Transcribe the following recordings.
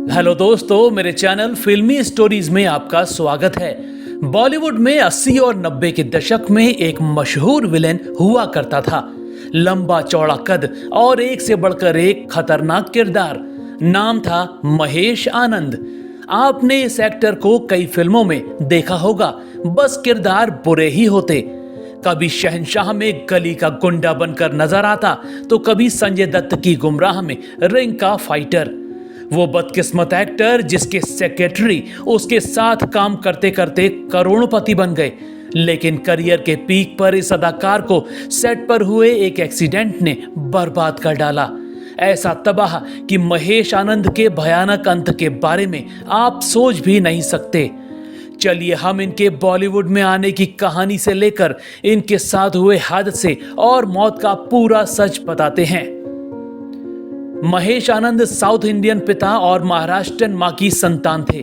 Hello दोस्तों, मेरे channel फिल्मी स्टोरीज में आपका स्वागत है। बॉलीवुड में 80 और 90 के दशक में एक मशहूर विलेन हुआ करता था। लंबा चौड़ा कद और एक से बढ़कर एक खतरनाक किरदार। नाम था महेश आनंद। आपने इस एक्टर को कई फिल्मों में देखा होगा, बस किरदार बुरे ही होते। कभी शहंशाह में गली का गुंडा बनकर नजर आता, तो कभी संजय दत्त की गुमराह में रिंग का फाइटर। वो बदकिस्मत एक्टर जिसके सेक्रेटरी उसके साथ काम करते करते करोड़पति बन गए, लेकिन करियर के पीक पर इस अदाकार को सेट पर हुए एक एक्सीडेंट ने बर्बाद कर डाला। ऐसा तबाह कि महेश आनंद के भयानक अंत के बारे में आप सोच भी नहीं सकते। चलिए हम इनके बॉलीवुड में आने की कहानी से लेकर इनके साथ हुए हादसे और मौत का पूरा सच बताते हैं। महेश आनंद साउथ इंडियन पिता और महाराष्ट्रन मां की संतान थे।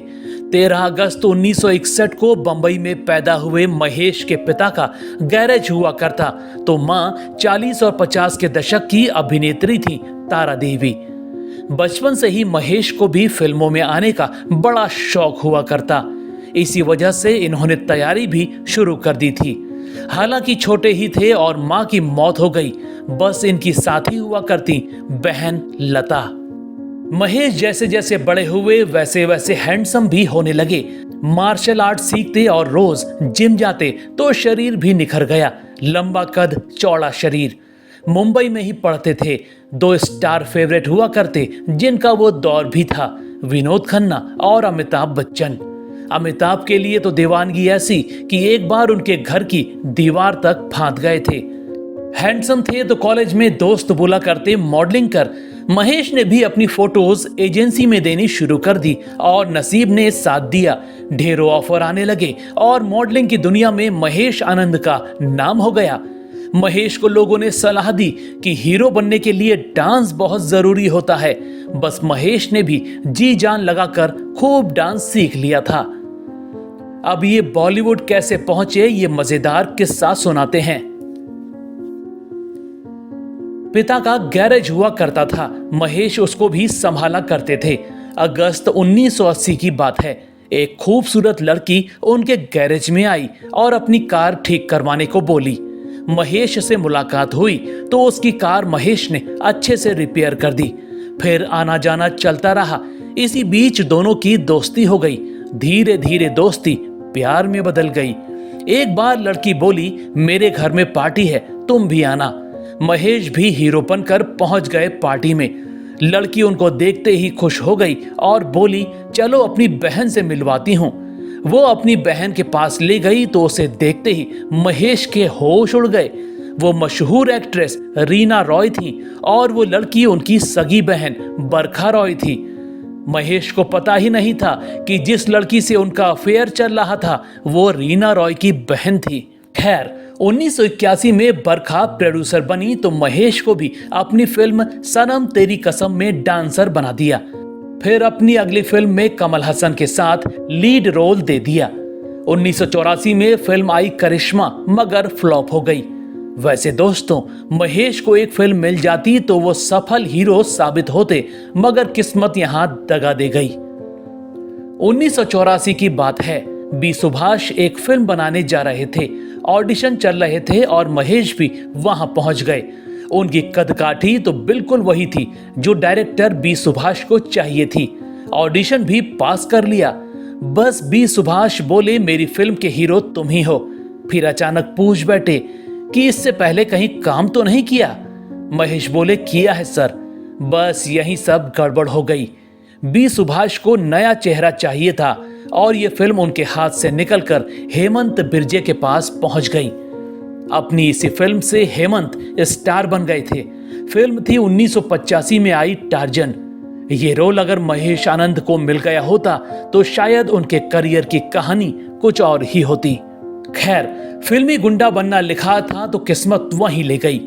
13 अगस्त 1961 को बंबई में पैदा हुए महेश के पिता का गैरेज हुआ करता, तो मां 40 और 50 के दशक की अभिनेत्री थी, तारा देवी। बचपन से ही महेश को भी फिल्मों में आने का बड़ा शौक हुआ करता। इसी वजह से इन्होंने तैयारी भी शुरू कर दी थी। हालांकि छोटे ही थे और मां की मौत हो गई, बस इनकी साथी हुआ करती बहन लता। महेश जैसे जैसे बड़े हुए वैसे वैसे हैंडसम भी होने लगे। मार्शल आर्ट सीखते और रोज जिम जाते तो शरीर भी निखर गया। लंबा कद, चौड़ा शरीर। मुंबई में ही पढ़ते थे। 2 स्टार फेवरेट हुआ करते जिनका वो दौर भी था, विनोद खन्ना और अमिताभ बच्चन। अमिताभ के लिए तो दीवानगी ऐसी कि एक बार उनके घर की दीवार तक फांद गए थे। हैंडसम थे तो कॉलेज में दोस्त बोला करते मॉडलिंग कर। महेश ने भी अपनी फोटोज एजेंसी में देनी शुरू कर दी और नसीब ने साथ दिया। ढेरों ऑफर आने लगे और मॉडलिंग की दुनिया में महेश आनंद का नाम हो गया। महेश को लोगों ने सलाह दी कि हीरो बनने के लिए डांस बहुत जरूरी होता है। बस महेश ने भी जी जान लगाकर खूब डांस सीख लिया था। अब ये बॉलीवुड कैसे पहुंचे, ये मजेदार किस्सा सुनाते हैं। पिता का गैरेज हुआ करता था, महेश उसको भी संभाला करते थे। अगस्त 1980 की बात है। एक खूबसूरत लड़की उनके गैरेज में आई और अपनी कार ठीक करवाने को बोली। महेश से मुलाकात हुई तो उसकी कार महेश ने अच्छे से रिपेयर कर दी। फिर आना जाना चलता रहा। इसी बीच दोनों की दोस्ती हो गई। धीरे धीरे दोस्ती प्यार में बदल गई। एक बार लड़की बोली, मेरे घर में पार्टी है, तुम भी आना। महेश भी हीरो बनकर पहुंच गए पार्टी में। लड़की उनको देखते ही खुश हो गई और बोली, चलो अपनी बहन से मिलवाती हूं। वो अपनी बहन के पास ले गई तो उसे देखते ही महेश के होश उड़ गए। वो मशहूर एक्ट्रेस रीना रॉय थी और वो लड़की उनकी सगी बहन बरखा रॉय थी। महेश को पता ही नहीं था कि जिस लड़की से उनका अफेयर चल रहा था वो रीना रॉय की बहन थी। खैर 1981 में बरखा प्रोड्यूसर बनी तो महेश को भी अपनी फिल्म सनम तेरी कसम में डांसर बना दिया। फिर अपनी अगली फिल्म में कमल हसन के साथ लीड रोल दे दिया। 1984 में फिल्म आई करिश्मा, मगर फ्लॉप हो गई। वैसे दोस्तों, महेश को एक फिल्म मिल जाती तो वो सफल हीरो साबित होते, मगर किस्मत यहां दगा दे गई। 1984 की बात है। बी सुभाष एक फिल्म बनाने जा रहे थे। ऑडिशन चल रहे थे और महेश भी वहां पहुंच गए। उनकी कदकाठी तो बिल्कुल वही थी जो डायरेक्टर बी सुभाष को चाहिए थी। ऑडिशन भी पास कर लिया। बस बी सुभाष बोले, मेरी फिल्म के हीरो तुम ही हो। फिर अचानक पूछ बैठे कि इससे पहले कहीं काम तो नहीं किया। महेश बोले, किया है सर। बस यही सब गड़बड़ हो गई। बी सुभाष को नया चेहरा चाहिए था और यह फिल्म उनके हाथ से निकलकर हेमंत बिरजे के पास पहुंच गई। अपनी इसी फिल्म से हेमंत स्टार बन गए थे। फिल्म थी 1985 में आई टार्जन। ये रोल अगर महेश आनंद को मिल गया होता तो शायद उनके करियर की कहानी कुछ और ही होती। खैर, फिल्मी गुंडा बनना लिखा था तो किस्मत वहीं ले गई।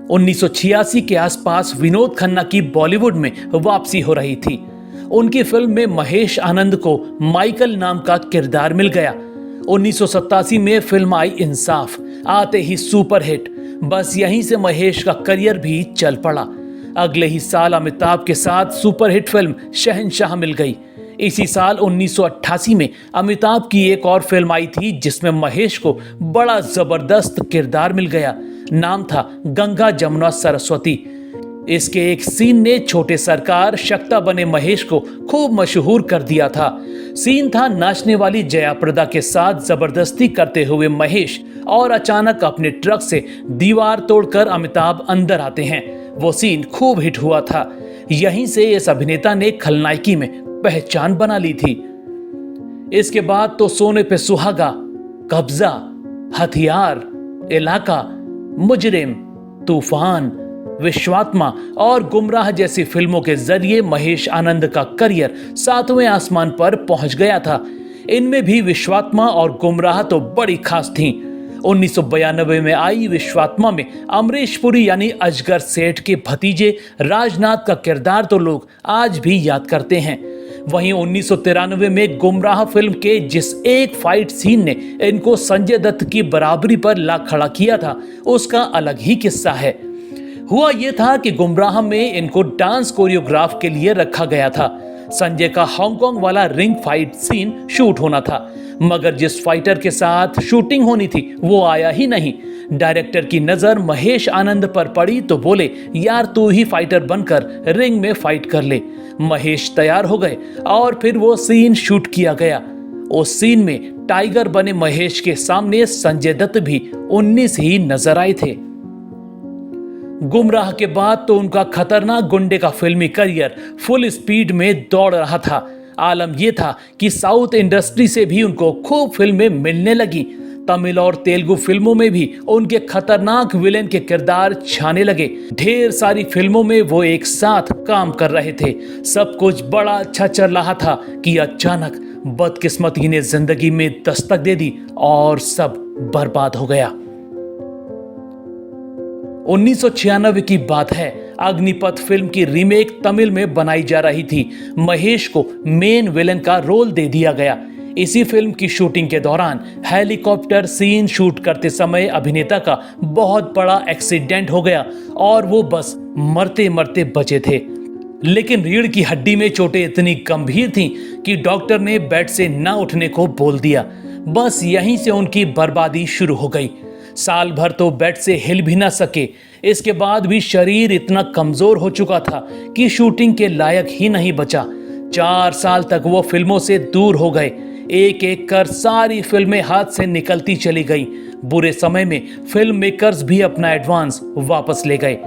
1986 के आसपास विनोद खन्ना की बॉलीवुड में वापसी हो रही थी। उनकी फिल्म में महेश आनंद को माइकल नाम का किरदार मिल गया। 1987 में फिल्म आई इंसाफ, आते ही सुपरहिट। बस यहीं से महेश का करियर भी चल पड़ा। अगले ही साल अमिताभ के साथ सुपरहिट फिल्म शहंशाह मिल गई। इसी साल 1988 में अमिताभ की एक और फिल्म आई थी जिसमें महेश को बड़ा जबरदस्त किरदार मिल गया। नाम था गंगा जमुना सरस्वती। इसके एक सीन ने छोटे सरकार शक्ता बने महेश को खूब मशहूर कर दिया था। सीन था नाचने वाली जया प्रदा के साथ जबरदस्ती करते हुए महेश, और अचानक अपने ट्रक से दीवार तोड़कर अमिताभ अंदर आते हैं। वो सीन खूब हिट हुआ था। यहीं से इस अभिनेता ने खलनायकी में पहचान बना ली थी। इसके बाद तो सोने पे सुहागा, कब्जा, हथियार, इलाका, मुजरिम, तूफान, विश्वात्मा और गुमराह जैसी फिल्मों के जरिए महेश आनंद का करियर 7वें आसमान पर पहुंच गया था। इनमें भी विश्वात्मा और गुमराह तो बड़ी खास थीं। 1992 में आई विश्वात्मा में अमरीश पुरी यानी अजगर सेठ के भतीजे राजनाथ का किरदार तो लोग आज भी याद करते हैं। वहीं 1993 में गुमराह फिल्म के जिस एक फाइट सीन ने इनको संजय दत्त की बराबरी पर ला खड़ा किया था, उसका अलग ही किस्सा है। हुआ यह था कि गुमराह में इनको डांस कोरियोग्राफ के लिए रखा गया था। संजय का हांगकांग वाला रिंग फाइट सीन शूट होना था, मगर जिस फाइटर के साथ शूटिंग होनी थी वो आया ही नहीं। डायरेक्टर की नजर महेश आनंद पर पड़ी तो बोले, यार तू ही फाइटर बनकर रिंग में फाइट कर ले। महेश तैयार हो गए और फिर वो सीन शूट किया गया। उस सीन में टाइगर बने महेश के सामने संजय दत्त भी 19 ही नजर आए थे। गुमराह के बाद तो उनका खतरनाक गुंडे का फिल्मी करियर फुल स्पीड में दौड़ रहा था। आलम यह था कि साउथ इंडस्ट्री से भी उनको खूब फिल्में मिलने लगी। तमिल और तेलुगु फिल्मों में भी उनके खतरनाक विलेन के किरदार छाने लगे। ढेर सारी फिल्मों में वो एक साथ काम कर रहे थे। सब कुछ बड़ा अच्छा चल रहा था कि अचानक बदकिस्मती ने जिंदगी में दस्तक दे दी और सब बर्बाद हो गया। 1996 की बात है। अग्निपथ फिल्म की रीमेक तमिल में बनाई जा रही थी। महेश को मेन विलेन का रोल दे दिया गया। इसी फिल्म की शूटिंग के दौरान हेलीकॉप्टर सीन शूट करते समय अभिनेता का बहुत बड़ा एक्सीडेंट हो गया और वो बस मरते मरते बचे थे। लेकिन रीढ़ की हड्डी में चोटें इतनी गंभीर थीं कि डॉक्टर ने बेड से न उठने को बोल दिया। बस यहीं से उनकी बर्बादी शुरू हो गई। साल भर तो बेड से हिल भी ना सके। इसके बाद भी शरीर इतना कमजोर हो चुका था कि शूटिंग के लायक ही नहीं बचा। 4 साल तक वो फिल्मों से दूर हो गए। एक एक कर सारी फिल्में हाथ से निकलती चली गई। बुरे समय में फिल्म मेकर्स भी अपना एडवांस वापस ले गए।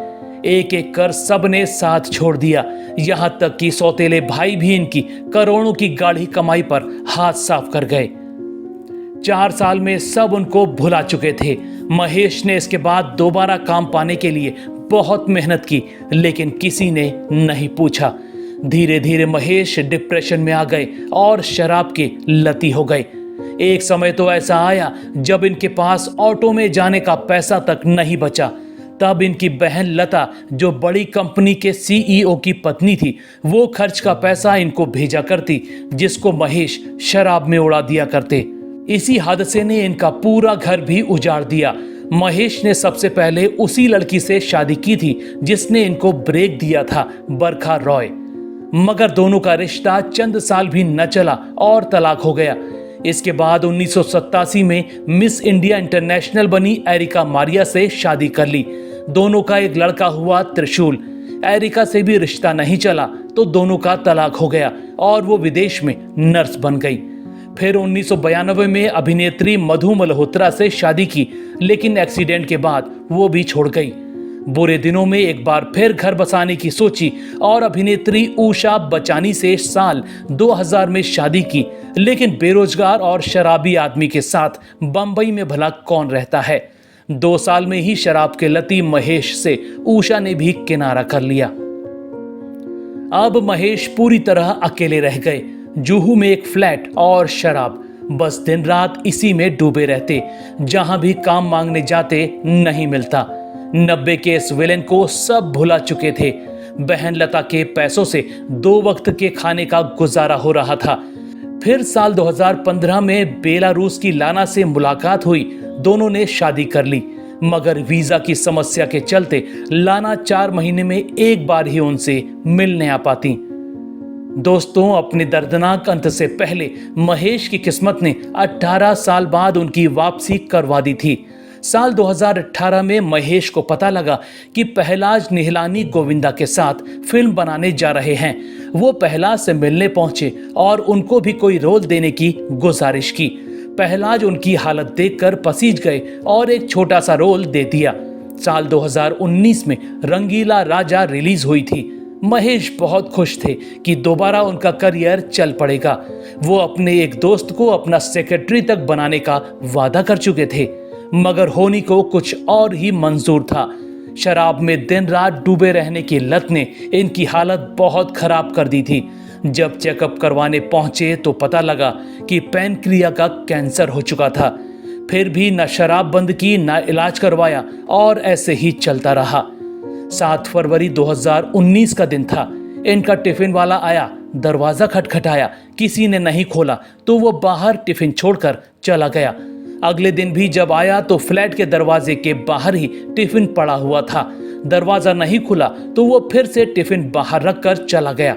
एक एक कर सबने साथ छोड़ दिया। यहां तक कि सौतेले भाई भी इनकी करोड़ों की गाढ़ी कमाई पर हाथ साफ कर गए। 4 साल में सब उनको भुला चुके थे। महेश ने इसके बाद दोबारा काम पाने के लिए बहुत मेहनत की, लेकिन किसी ने नहीं पूछा। धीरे धीरे महेश डिप्रेशन में आ गए और शराब के लती हो गए। एक समय तो ऐसा आया जब इनके पास ऑटो में जाने का पैसा तक नहीं बचा। तब इनकी बहन लता, जो बड़ी कंपनी के सीईओ की पत्नी थी, वो खर्च का पैसा इनको भेजा करती, जिसको महेश शराब में उड़ा दिया करते। इसी हादसे ने इनका पूरा घर भी उजाड़ दिया। महेश ने सबसे पहले उसी लड़की से शादी की थी जिसने इनको ब्रेक दिया था, बरखा रॉय। मगर दोनों का रिश्ता चंद साल भी न चला और तलाक हो गया। इसके बाद 1987 में मिस इंडिया इंटरनेशनल बनी एरिका मारिया से शादी कर ली। दोनों का एक लड़का हुआ त्रिशूल। एरिका से भी रिश्ता नहीं चला तो दोनों का तलाक हो गया और वो विदेश में नर्स बन गई। फिर 1992 में अभिनेत्री मधु मल्होत्रा से शादी की, लेकिन एक्सीडेंट के बाद वो भी छोड़ गई। बुरे दिनों में एक बार फिर घर बसाने की सोची और अभिनेत्री उषा बचानी से साल 2000 में शादी की, लेकिन बेरोजगार और शराबी आदमी के साथ बंबई में भला कौन रहता है। 2 साल में ही शराब के लती महेश से उषा ने भी किनारा कर लिया। अब महेश पूरी तरह अकेले रह गए। जुहू में एक फ्लैट और शराब, बस दिन रात इसी में डूबे रहते। जहां भी काम मांगने जाते नहीं मिलता। 90 के इस विलेन को सब भुला चुके थे। बहन लता के पैसों से 2 वक्त के खाने का गुजारा हो रहा था। फिर साल 2015 में बेलारूस की लाना से मुलाकात हुई। दोनों ने शादी कर ली। मगर वीजा की समस्या के चलते लाना 4 महीने में एक बार ही उनसे मिलने आ पाती। दोस्तों, अपने दर्दनाक अंत से पहले महेश की किस्मत ने 18 साल बाद उनकी वापसी करवा दी थी। साल 2018 में महेश को पता लगा कि पहलाज निहलानी गोविंदा के साथ फिल्म बनाने जा रहे हैं। वो पहलाज से मिलने पहुंचे और उनको भी कोई रोल देने की गुजारिश की। पहलाज उनकी हालत देखकर पसीज गए और एक छोटा सा रोल दे दिया। साल 2019 में रंगीला राजा रिलीज हुई थी। महेश बहुत खुश थे कि दोबारा उनका करियर चल पड़ेगा। वो अपने एक दोस्त को अपना सेक्रेटरी तक बनाने का वादा कर चुके थे, मगर होनी को कुछ और ही मंजूर था। शराब में दिन रात डूबे रहने की लत ने इनकी हालत बहुत खराब कर दी थी। जब चेकअप करवाने पहुंचे तो पता लगा कि पैनक्रिया का कैंसर हो चुका था। फिर भी न शराब बंद की, न इलाज करवाया और ऐसे ही चलता रहा। 7 फरवरी 2019 का दिन था। इनका टिफिन वाला आया, दरवाजा खटखटाया, किसी ने नहीं खोला तो वो बाहर टिफिन छोड़कर चला गया। अगले दिन भी जब आया तो फ्लैट के दरवाजे के बाहर ही टिफिन पड़ा हुआ था। दरवाजा नहीं खुला तो वो फिर से टिफिन बाहर रखकर चला गया।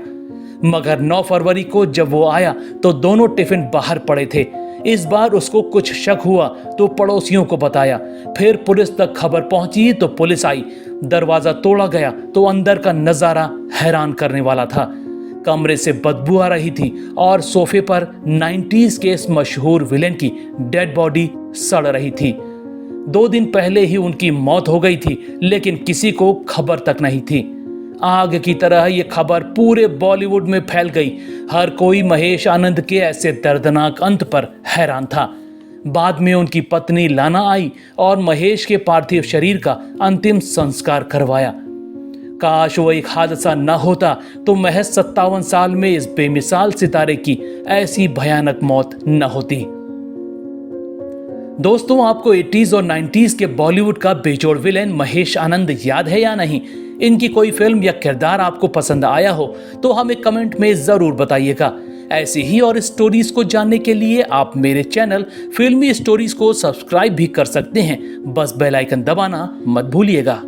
मगर 9 फरवरी को जब वो आया तो दोनों टिफिन बाहर पड़े थे। इस बार उसको कुछ शक हुआ तो पड़ोसियों को बताया। फिर पुलिस तक खबर पहुंची तो पुलिस आई। दरवाजा तोड़ा गया तो अंदर का नजारा हैरान करने वाला था। कमरे से बदबू आ रही थी और सोफे पर 90s के इस मशहूर विलेन की डेड बॉडी सड़ रही थी। 2 दिन पहले ही उनकी मौत हो गई थी, लेकिन किसी को खबर तक नहीं थी। आग की तरह ये खबर पूरे बॉलीवुड में फैल गई। हर कोई महेश आनंद के ऐसे दर्दनाक अंत पर हैरान था। बाद में उनकी पत्नी लाना आई और महेश के पार्थिव शरीर का अंतिम संस्कार करवाया। काश वो एक हादसा न होता तो महज 57 साल में इस बेमिसाल सितारे की ऐसी भयानक मौत न होती। दोस्तों, आपको 80s और 90s के बॉलीवुड का बेजोड़ विलेन महेश आनंद याद है या नहीं? इनकी कोई फिल्म या किरदार आपको पसंद आया हो तो हमें कमेंट में जरूर बताइएगा। ऐसी ही और स्टोरीज को जानने के लिए आप मेरे चैनल फिल्मी स्टोरीज को सब्सक्राइब भी कर सकते हैं। बस बेल आइकन दबाना मत भूलिएगा।